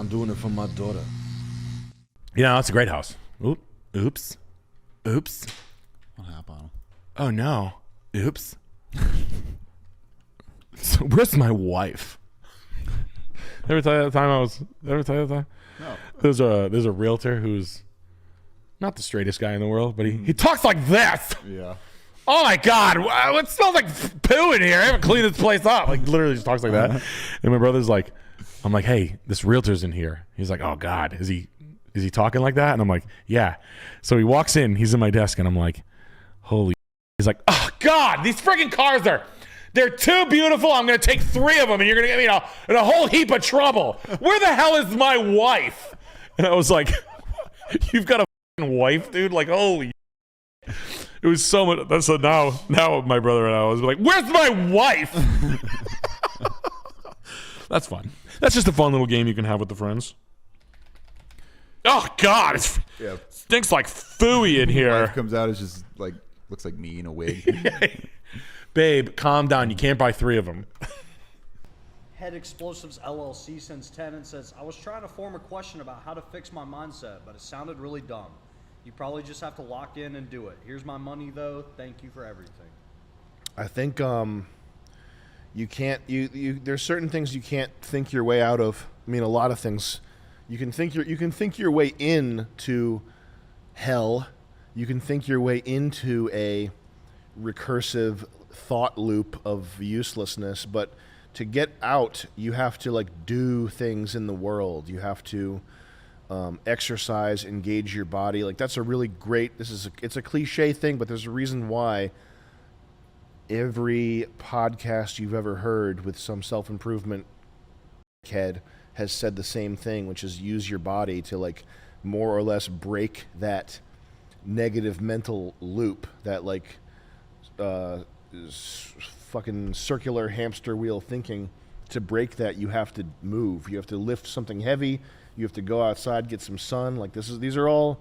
I'm doing it for my daughter. Yeah, that's a great house. Oops. What happened? Oh no. Oops. So where's my wife? Ever tell you the time? No. There's a realtor who's not the straightest guy in the world, but he talks like this. Yeah. Oh my God, it smells like poo in here. I haven't cleaned this place up. Like literally just talks like that. And my brother's like, I'm like, hey, this realtor's in here. He's like, oh God, is he talking like that? And I'm like, yeah. So he walks in, he's in my desk, and I'm like, holy. He's like, oh God, these freaking cars they're too beautiful. I'm gonna take 3 of them, and you're gonna get me in a whole heap of trouble. Where the hell is my wife? And I was like, you've got a fucking wife, dude? Like, holy. It was so much. So now my brother and I was like, where's my wife? That's fun. That's just a fun little game you can have with the friends. Oh God, it stinks like phooey in here. Wife comes out, it's just like looks like me in a wig. Babe, calm down. You can't buy 3 of them. Head Explosives LLC sends 10 and says, I was trying to form a question about how to fix my mindset, but it sounded really dumb. You probably just have to lock in and do it. Here's my money, though. Thank you for everything. I think you can't. There's certain things you can't think your way out of. I mean, a lot of things. You can think your way into hell. You can think your way into a recursive thought loop of uselessness, but to get out, you have to like do things in the world. You have to exercise, engage your body. Like that's a really great. It's a cliche thing, but there's a reason why every podcast you've ever heard with some self-improvement head has said the same thing, which is use your body to like more or less break that negative mental loop, that like fucking circular hamster wheel thinking. To break that, you have to move. You have to lift something heavy. You have to go outside, get some sun. Like these are all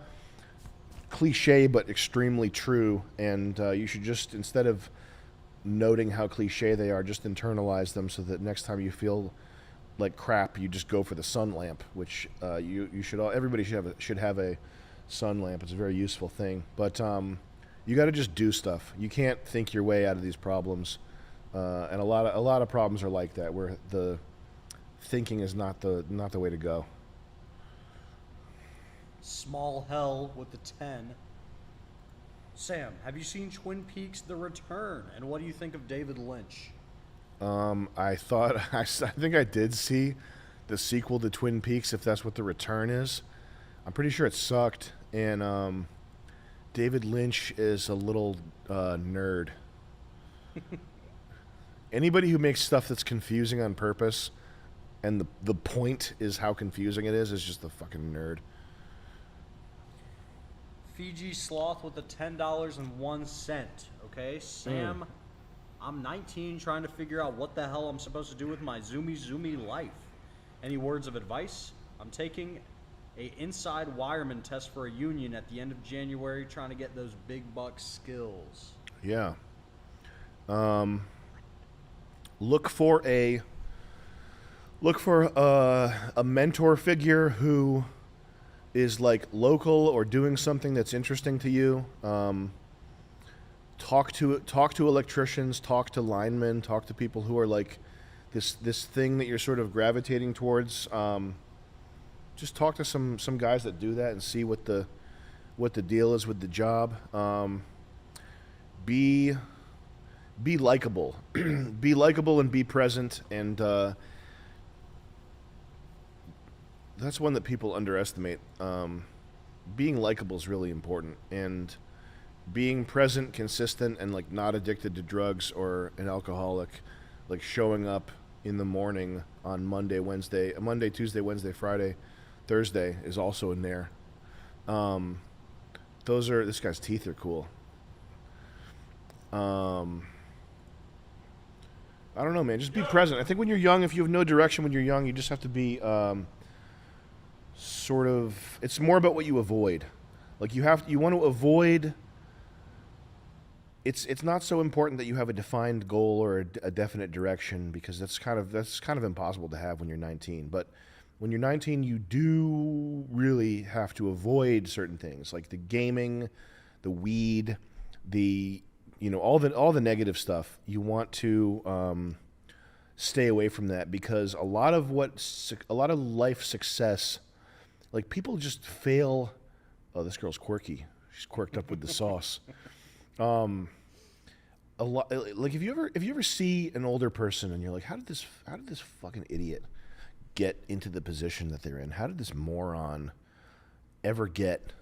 cliche but extremely true, and you should just, instead of noting how cliche they are, just internalize them so that next time you feel like crap, you just go for the sun lamp, which everybody should have a sun lamp. It's a very useful thing, but you got to just do stuff. You can't think your way out of these problems, and a lot of problems are like that, where the thinking is not the way to go. Small Hell with the 10. Sam, have you seen Twin Peaks: The Return, and what do you think of David Lynch? I think I did see the sequel to Twin Peaks, if that's what The Return is. I'm pretty sure it sucked, and David Lynch is a little nerd. Anybody who makes stuff that's confusing on purpose, and the point is how confusing it is just a fucking nerd. Fiji Sloth with the $10.01. Okay, Sam, I'm 19 trying to figure out what the hell I'm supposed to do with my zoomy life. Any words of advice? I'm taking a inside wireman test for a union at the end of January, trying to get those big buck skills. Yeah. Look for a mentor figure who is like local or doing something that's interesting to you. Talk to electricians, talk to linemen, talk to people who are like this thing that you're sort of gravitating towards. Just talk to some guys that do that and see what the deal is with the job. Be likable. Be likable and be present, and that's one that people underestimate. Being likable is really important, and being present, consistent, and like not addicted to drugs or an alcoholic, like showing up in the morning on Monday, Tuesday, Wednesday, Friday, Thursday is also in there. This guy's teeth are cool. I don't know, man. Just be present. I think when you're young, if you have no direction when you're young, you just have to be sort of. It's more about what you avoid. Like you want to avoid. It's not so important that you have a defined goal or a definite direction, because that's kind of impossible to have when you're 19. But when you're 19, you do really have to avoid certain things like the gaming, the weed, the all the negative stuff. You want to stay away from that because a lot of life success, like people just fail. Oh, this girl's quirky. She's quirked up with the sauce. A lot, like if you ever see an older person and you're like, how did this fucking idiot get into the position that they're in? How did this moron ever get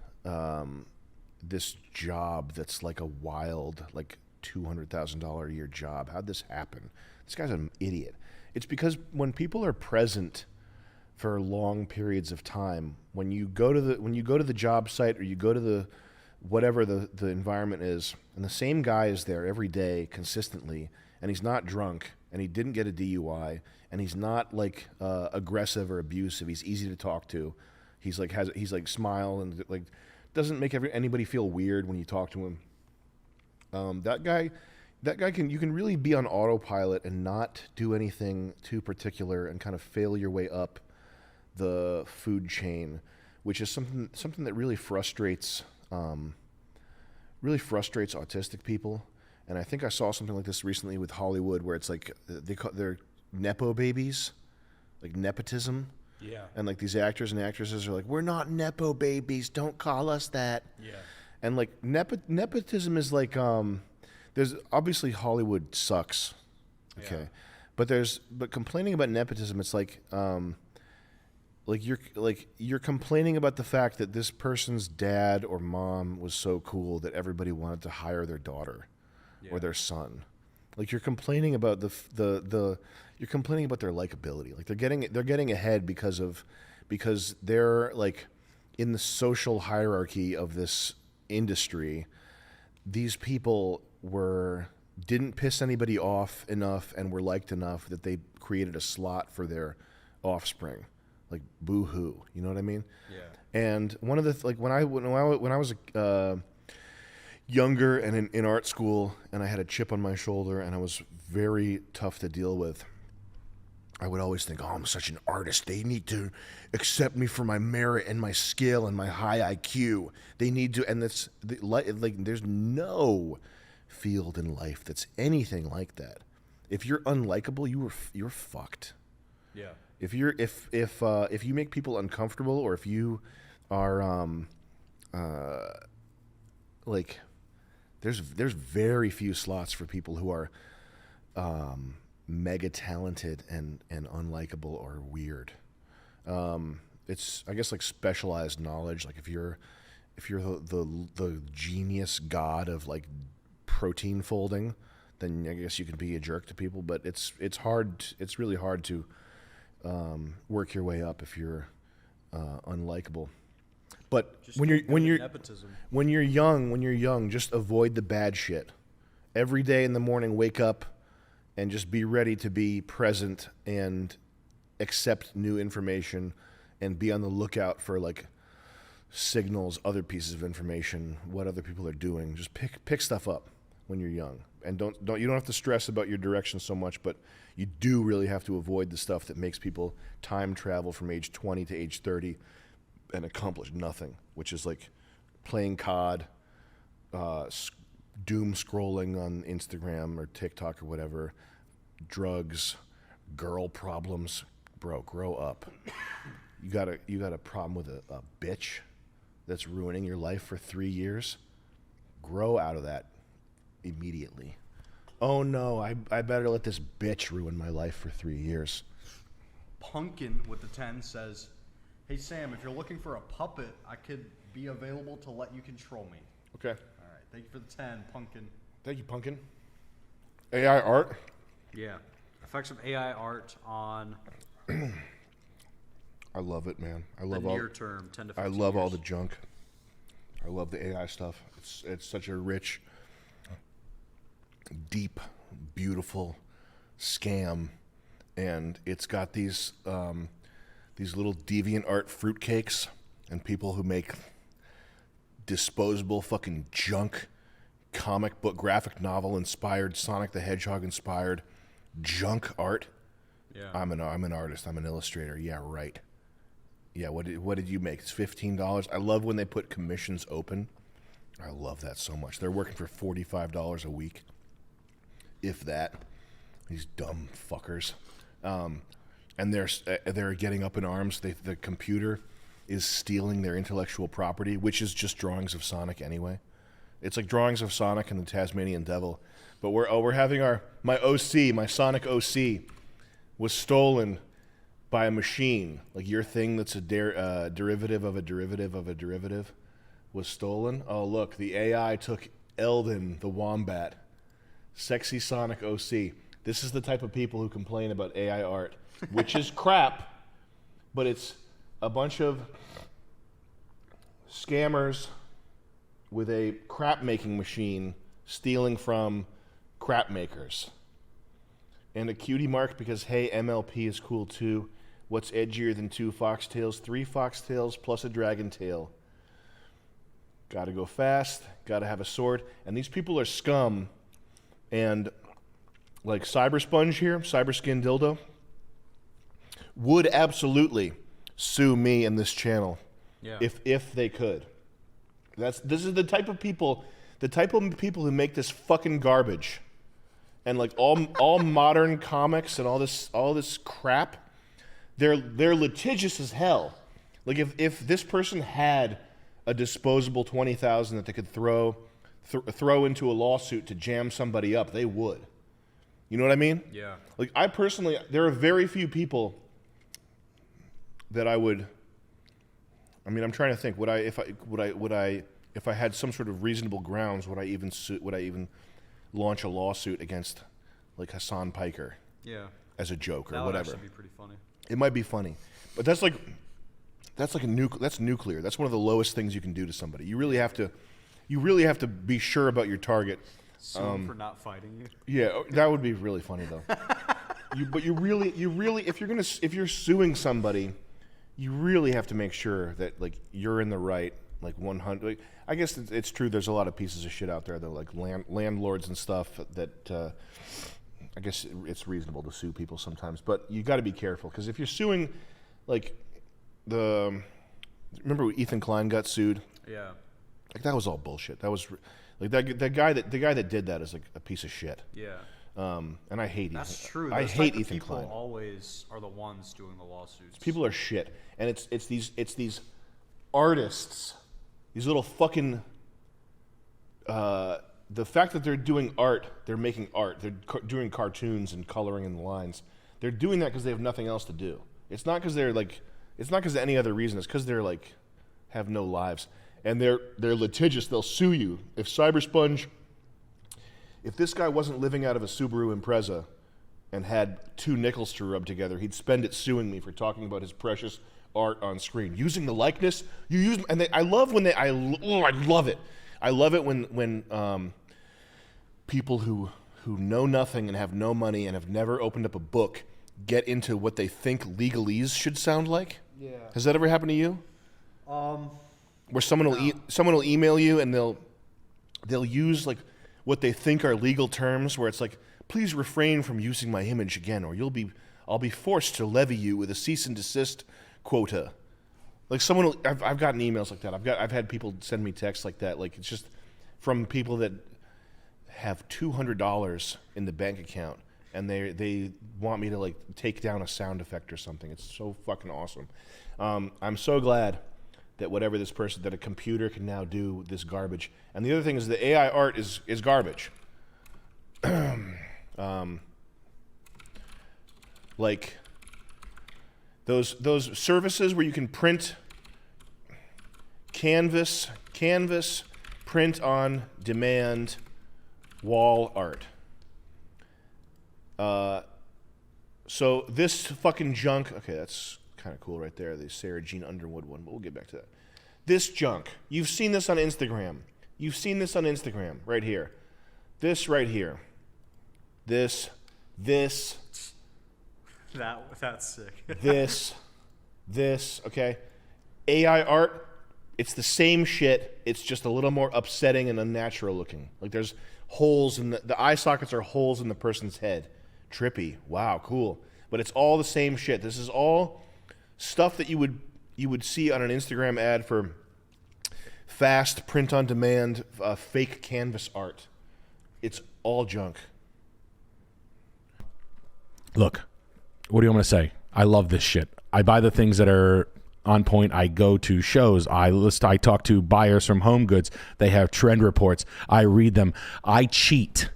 this job that's like a wild, like $200,000 a year job? How'd this happen? This guy's an idiot. It's because when people are present for long periods of time, when you go to the job site or you go to the whatever the environment is, and the same guy is there every day consistently, and he's not drunk, and he didn't get a DUI, and he's not like aggressive or abusive. He's easy to talk to. He's like smile and like doesn't make anybody feel weird when you talk to him. That guy you can really be on autopilot and not do anything too particular and kind of fail your way up the food chain, which is something that really frustrates autistic people. And I think I saw something like this recently with Hollywood, where it's like they're Nepo Babies, like nepotism. Yeah. And like these actors and actresses are like, we're not Nepo Babies, don't call us that. Yeah. And like nepotism is like there's obviously Hollywood sucks, okay, Yeah. but complaining about nepotism, it's like you're complaining about the fact that this person's dad or mom was so cool that everybody wanted to hire their daughter or their son. Like you're complaining about you're complaining about their likability. Like they're getting ahead because they're like in the social hierarchy of this industry. These people didn't piss anybody off enough and were liked enough that they created a slot for their offspring. Like boo-hoo, you know what I mean? Yeah. And one of the when I was younger and in art school, and I had a chip on my shoulder, and I was very tough to deal with, I would always think, oh, I'm such an artist. They need to accept me for my merit and my skill and my high IQ. They need to, and there's no field in life that's anything like that. If you're unlikable, you're fucked. Yeah. If you make people uncomfortable, or if you are like there's very few slots for people who are mega talented and unlikable or weird. It's, I guess, like specialized knowledge. Like if you're the genius god of like protein folding, then I guess you can be a jerk to people. But it's hard. It's really hard to work your way up if you're unlikable. But Just when keep you're nepotism. when you're young, just avoid the bad shit. Every day in the morning, wake up and just be ready to be present and accept new information, and be on the lookout for like signals, other pieces of information, what other people are doing. Just pick stuff up when you're young, and you don't have to stress about your direction so much, but you do really have to avoid the stuff that makes people time travel from age 20 to age 30 and accomplish nothing, which is like playing COD, doom scrolling on Instagram or TikTok or whatever, drugs, girl problems. Bro, grow up. You got a problem with a bitch that's ruining your life for 3 years. Grow out of that immediately. Oh no, I better let this bitch ruin my life for 3 years. Pumpkin with the 10 says, "Hey Sam, if you're looking for a puppet, I could be available to let you control me." Okay. All right, thank you for the 10, Pumpkin. Thank you, Pumpkin. AI art. Yeah, effects of AI art on I love it, man. I the love near term, 10 to 15 I love all years. the junk. I love the AI stuff. It's such a rich, deep, beautiful scam, and it's got these little deviant art fruitcakes and people who make disposable fucking junk, comic book, graphic novel inspired, Sonic the Hedgehog inspired junk art. Yeah. I'm an artist. I'm an illustrator. Yeah, right. Yeah, what did you make? It's $15. I love when they put commissions open. I love that so much. They're working for $45 a week, if that. These dumb fuckers, and they're getting up in arms. The computer is stealing their intellectual property, which is just drawings of Sonic anyway. It's like drawings of Sonic and the Tasmanian Devil, but we're having my OC, my Sonic OC, was stolen by a machine. Like your thing that's a derivative of a derivative of a derivative was stolen. Oh look, the AI took Eldon the Wombat. Sexy Sonic OC. This is the type of people who complain about AI art, which is crap, but it's a bunch of scammers with a crap making machine stealing from crap makers. And a cutie mark because, hey, MLP is cool too. What's edgier than 2 foxtails? 3 foxtails plus a dragon tail. Gotta go fast, gotta have a sword. And these people are scum. And like Cybersponge here, Cyberskin Dildo, would absolutely sue me and this channel if they could. This is the type of people who make this fucking garbage. And like all modern comics and all this crap, they're litigious as hell. Like if this person had a disposable 20,000 that they could throw into a lawsuit to jam somebody up, they would. You know what I mean? Yeah. Like I personally, there are very few people that I would. I mean, I'm trying to think. If I had some sort of reasonable grounds, would I even launch a lawsuit against like Hassan Piker? Yeah. As a joke or That would whatever. actually be pretty funny. It might be funny, but that's nuclear. That's one of the lowest things you can do to somebody. You really have to be sure about your target. So for not fighting you. Yeah, that would be really funny though. But you really, if you're suing somebody, you really have to make sure that like you're in the right, like 100. Like, I guess it's true. There's a lot of pieces of shit out there that like landlords and stuff that I guess it's reasonable to sue people sometimes, but you got to be careful because if you're suing, like remember when Ethan Klein got sued? Yeah. Like that was all bullshit. That was like the guy that did that is like a piece of shit. Yeah. And I hate That's Ethan. true. I Those hate type of Ethan people Klein. always are the ones doing the lawsuits. People are shit, and it's these artists, these little fucking. The fact that they're doing art, they're making art, they're doing cartoons and coloring in the lines. They're doing that because they have nothing else to do. It's not because they're like, it's not because of any other reason. It's because they're like, have no lives, and they're litigious. They'll sue you if Cybersponge. If this guy wasn't living out of a Subaru Impreza and had 2 nickels to rub together, he'd spend it suing me for talking about his precious art on screen. Using the likeness, you use, and I love when I love it. I love it when people who know nothing and have no money and have never opened up a book get into what they think legalese should sound like. Yeah. Has that ever happened to you? Where someone will email you and they'll use like what they think are legal terms, where it's like, please refrain from using my image again, or I'll be forced to levy you with a cease and desist quota. Like I've gotten emails like that. I've had people send me texts like that. Like it's just from people that have $200 in the bank account and they want me to like take down a sound effect or something. It's so fucking awesome. I'm so glad that whatever this person, that a computer can now do this garbage. And the other thing is the AI art is garbage. Like those services where you can print canvas print on demand wall art. So this fucking junk, okay, that's kind of cool right there, the Sarah Jean Underwood one, but we'll get back to that. This junk, you've seen this on Instagram. You've seen this on Instagram, right here. This right here. This. That's sick. this, okay? AI art, it's the same shit, it's just a little more upsetting and unnatural looking. Like there's holes in the eye sockets are holes in the person's head. Trippy. Wow, cool. But it's all the same shit. This is all stuff that you would you would see on an Instagram ad for fast print-on-demand fake canvas art. It's all junk. Look, what do you want me to say? I love this shit. I buy the things that are on point. I go to shows. I talk to buyers from Home Goods. They have trend reports. I read them. I cheat.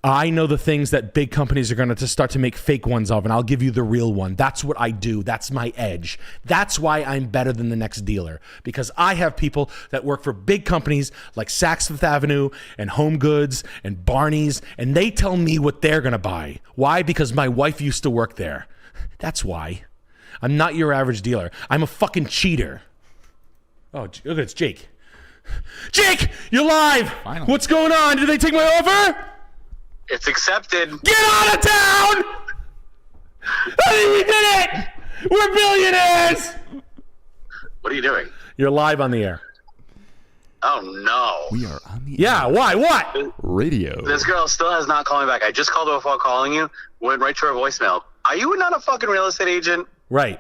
I know the things that big companies are going to start to make fake ones of, and I'll give you the real one. That's what I do. That's my edge. That's why I'm better than the next dealer, because I have people that work for big companies like Saks Fifth Avenue and Home Goods and Barney's, and they tell me what they're going to buy. Why? Because my wife used to work there. That's why. I'm not your average dealer. I'm a fucking cheater. Oh, look, it's Jake. Jake, you're live. Finally. What's going on? Did they take my offer? It's accepted. Get out of town! I think we did it! We're billionaires! What are you doing? You're live on the air. Oh no. We are on the Yeah, why? What? radio. This girl still has not called me back. I just called her before calling you. Went right to her voicemail. Are you not a fucking real estate agent? Right.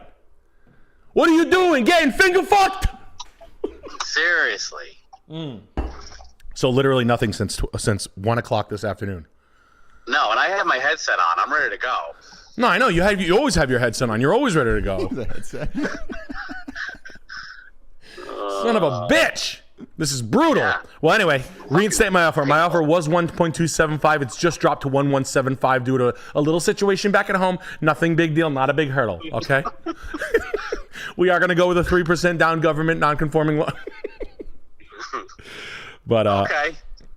What are you doing? Getting finger fucked? Seriously. So literally nothing since 1 o'clock this afternoon. No, and I have my headset on. I'm ready to go. No, I know you always have your headset on. You're always ready to go. The headset. Son of a bitch. This is brutal. Yeah. Well, anyway, reinstate my offer. My offer was 1.275. It's just dropped to 1.175 due to a little situation back at home. Nothing big deal, not a big hurdle, okay? We are going to go with a 3% down government non-conforming law. But Okay.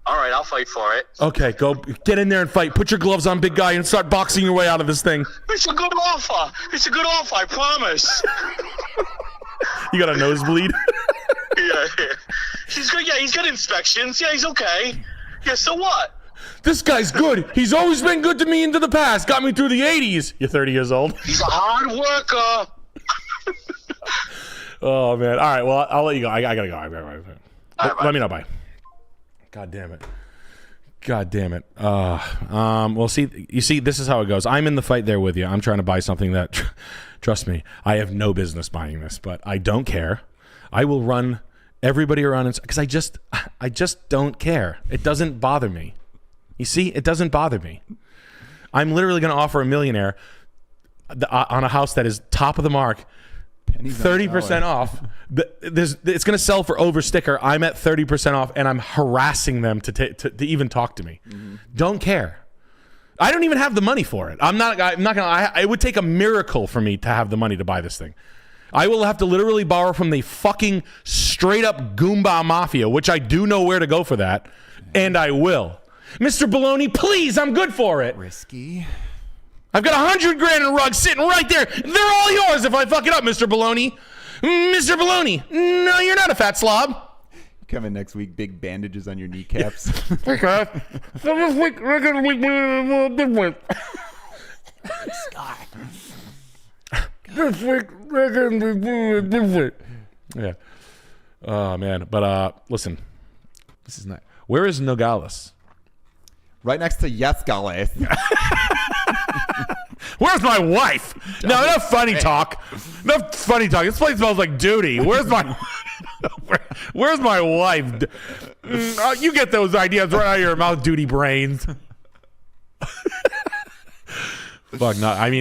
All right, I'll fight for it. okay, go get in there and fight. Put your gloves on, big guy, and start boxing your way out of this thing. It's a good offer. It's a good offer, I promise. You got a nosebleed? Yeah. He's good. Yeah, he's got inspections. Yeah, he's okay. Yeah, so what? This guy's good. He's always been good to me into the past. Got me through the 80s. You're 30 years old. He's a hard worker. Oh, man. All right, well, I'll let you go. I gotta go. Let me know. Bye. God damn it. God damn it. Well, see, you see, this is how it goes. I'm in the fight there with you. I'm trying to buy something that, trust me, I have no business buying this, but I don't care. I will run everybody around because I just don't care. It doesn't bother me. You see, it doesn't bother me. I'm literally going to offer a millionaire on a house that is top of the mark, 30% off. It's going to sell for over sticker. I'm at 30% off, and I'm harassing them to even talk to me. Don't care. I don't even have the money for it. I'm not gonna. It would take a miracle for me to have the money to buy this thing. I will have to literally borrow from the fucking straight up Goomba Mafia, which I do know where to go for that, and I will. Mr. Baloney, please, I'm good for it. Risky. I've got $100,000 in rugs sitting right there. They're all yours if I fuck it up, Mr. Baloney. Mr. Baloney, no, you're not a fat slob. Coming next week, big bandages on your kneecaps. Okay. So this week, we're going to be a little different. This week, we're going to be a little different. Yeah. Oh, man. But listen, this is not. Where is Nogales? Right next to 𝐿𝐻𝐿𝐬𝐿. Where's my wife? No, no funny talk. No funny talk. This place smells like duty. Where's my Where's my wife? You get those ideas right out of your mouth, duty brains. Fuck no. I mean,